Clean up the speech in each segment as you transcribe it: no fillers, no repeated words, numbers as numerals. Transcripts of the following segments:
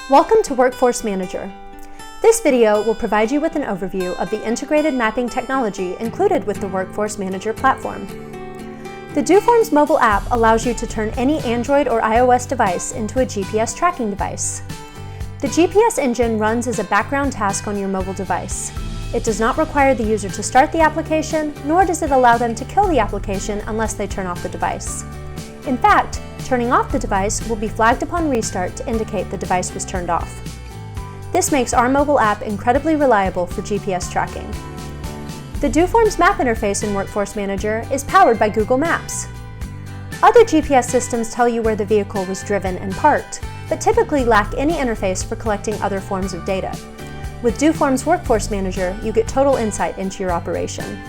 Welcome to Workforce Manager. This video will provide you with an overview of the integrated mapping technology included with the Workforce Manager platform. The doForms mobile app allows you to turn any Android or iOS device into a GPS tracking device. The GPS engine runs as a background task on your mobile device. It does not require the user to start the application, nor does it allow them to kill the application unless they turn off the device. In fact, turning off the device will be flagged upon restart to indicate the device was turned off. This makes our mobile app incredibly reliable for GPS tracking. The doForms map interface in Workforce Manager is powered by Google Maps. Other GPS systems tell you where the vehicle was driven and parked, but typically lack any interface for collecting other forms of data. With doForms Workforce Manager, you get total insight into your operation.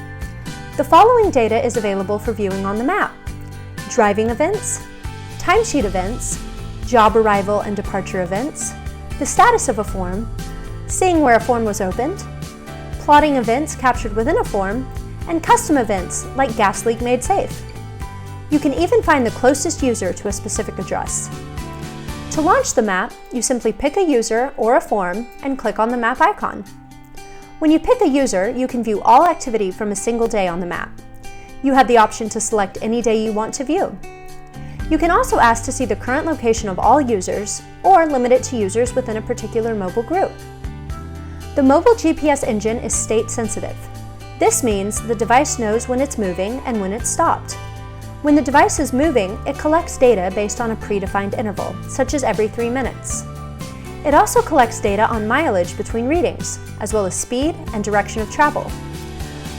The following data is available for viewing on the map: driving events, timesheet events, job arrival and departure events, the status of a form, seeing where a form was opened, plotting events captured within a form, and custom events like gas leak made safe. You can even find the closest user to a specific address. To launch the map, you simply pick a user or a form and click on the map icon. When you pick a user, you can view all activity from a single day on the map. You have the option to select any day you want to view. You can also ask to see the current location of all users or limit it to users within a particular mobile group. The mobile GPS engine is state sensitive. This means the device knows when it's moving and when it's stopped. When the device is moving, it collects data based on a predefined interval, such as every 3 minutes. It also collects data on mileage between readings, as well as speed and direction of travel.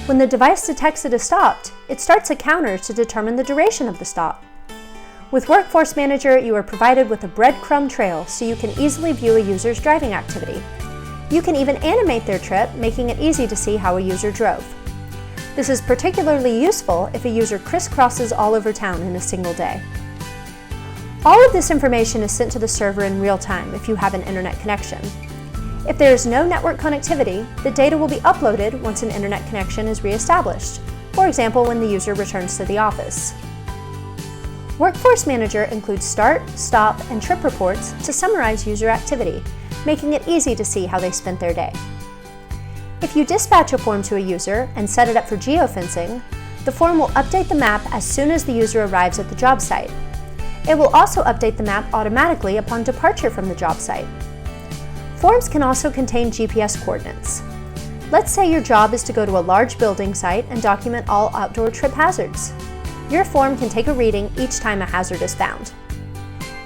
When the device detects it is stopped, it starts a counter to determine the duration of the stop. With Workforce Manager, you are provided with a breadcrumb trail so you can easily view a user's driving activity. You can even animate their trip, making it easy to see how a user drove. This is particularly useful if a user crisscrosses all over town in a single day. All of this information is sent to the server in real time if you have an internet connection. If there is no network connectivity, the data will be uploaded once an internet connection is re-established, for example when the user returns to the office. Workforce Manager includes start, stop, and trip reports to summarize user activity, making it easy to see how they spent their day. If you dispatch a form to a user and set it up for geofencing, the form will update the map as soon as the user arrives at the job site. It will also update the map automatically upon departure from the job site. Forms can also contain GPS coordinates. Let's say your job is to go to a large building site and document all outdoor trip hazards. Your form can take a reading each time a hazard is found.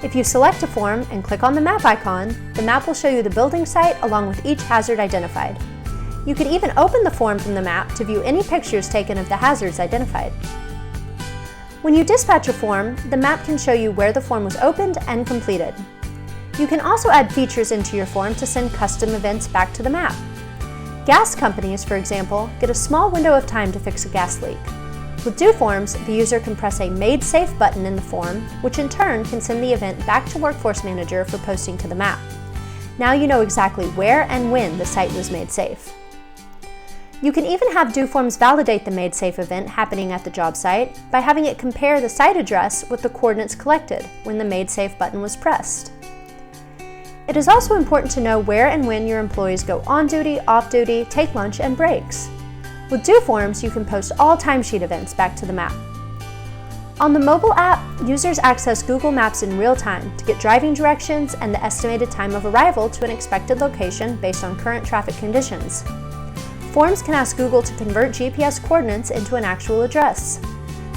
If you select a form and click on the map icon, the map will show you the building site along with each hazard identified. You can even open the form from the map to view any pictures taken of the hazards identified. When you dispatch a form, the map can show you where the form was opened and completed. You can also add features into your form to send custom events back to the map. Gas companies, for example, get a small window of time to fix a gas leak. With doForms, the user can press a Made Safe button in the form, which in turn can send the event back to Workforce Manager for posting to the map. Now you know exactly where and when the site was made safe. You can even have doForms validate the Made Safe event happening at the job site by having it compare the site address with the coordinates collected when the Made Safe button was pressed. It is also important to know where and when your employees go on duty, off duty, take lunch, and breaks. With doForms, you can post all timesheet events back to the map. On the mobile app, users access Google Maps in real time to get driving directions and the estimated time of arrival to an expected location based on current traffic conditions. Forms can ask Google to convert GPS coordinates into an actual address.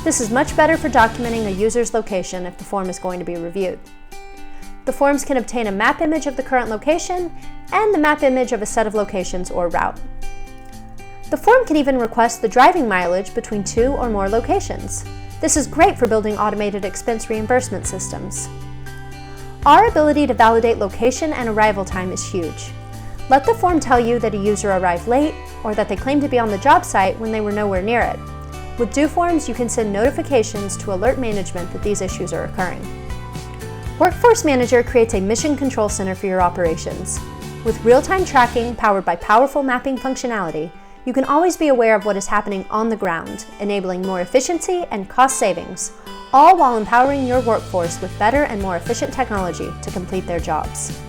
This is much better for documenting a user's location if the form is going to be reviewed. The forms can obtain a map image of the current location and the map image of a set of locations or route. The form can even request the driving mileage between 2 or more locations. This is great for building automated expense reimbursement systems. Our ability to validate location and arrival time is huge. Let the form tell you that a user arrived late or that they claimed to be on the job site when they were nowhere near it. With doForms, you can send notifications to alert management that these issues are occurring. Workforce Manager creates a mission control center for your operations. With real-time tracking powered by powerful mapping functionality, you can always be aware of what is happening on the ground, enabling more efficiency and cost savings, all while empowering your workforce with better and more efficient technology to complete their jobs.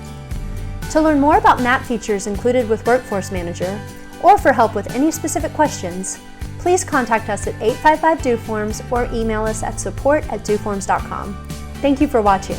To learn more about map features included with Workforce Manager, or for help with any specific questions, please contact us at 855-doForms or email us at support@doforms.com. Thank you for watching.